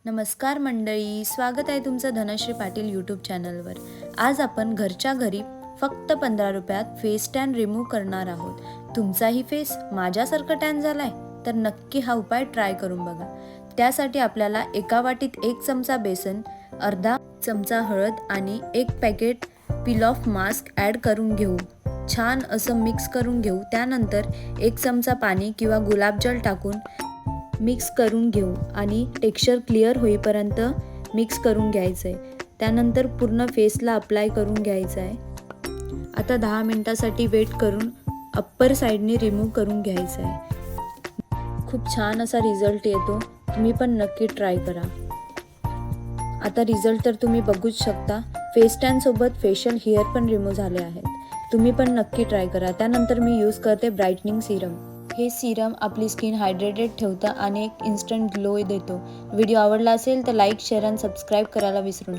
नमस्कार मंडळी, स्वागत आहे तुमचं धनश्री पाटील यूट्यूब चॅनलवर। आज आपण घरच्या घरी फक्त 15 रुपयात फेस टॅन रिमूव्ह करणार आहोत। तुमचाही फेस माझ्यासारखा टॅन झालाय तर नक्की हा उपाय ट्राय करून बघा। त्यासाठी आपल्याला एका वाटीत 1 चमचा बेसन, अर्धा चमचा हळद आणि 1 packet peel off mask add करून घेऊ। छान असं मिक्स करून घेऊ। त्यानंतर 1 चमचा पाणी किंवा गुलाबजल टाकून मिक्स करून घेऊ आणि टेक्स्चर क्लिअर होईपर्यंत मिक्स करून घ्यायचं आहे। त्यानंतर पूर्ण फेसला अप्लाय करून घ्यायचं आहे। आता 10 मिनिटासाठी वेट करून अप्पर साईडने रिमूव्ह करून घ्यायचं आहे। खूप छान असा रिझल्ट येतो, तुम्ही पण नक्की ट्राय करा। आता रिझल्ट तर तुम्ही बघूच शकता। फेस टॅन सोबत फेशियल हेअर पण रिमूव्ह झाले आहेत। तुम्ही पण नक्की ट्राय करा। त्यानंतर मी यूज करते ब्राइटनिंग सिरम। हे सिरम आपली स्किन हायड्रेटेड ठेवतं आणि एक इन्स्टंट ग्लो देतो। व्हिडिओ आवडला असेल तर लाईक, शेअर आणि सबस्क्राईब करायला विसरू नका।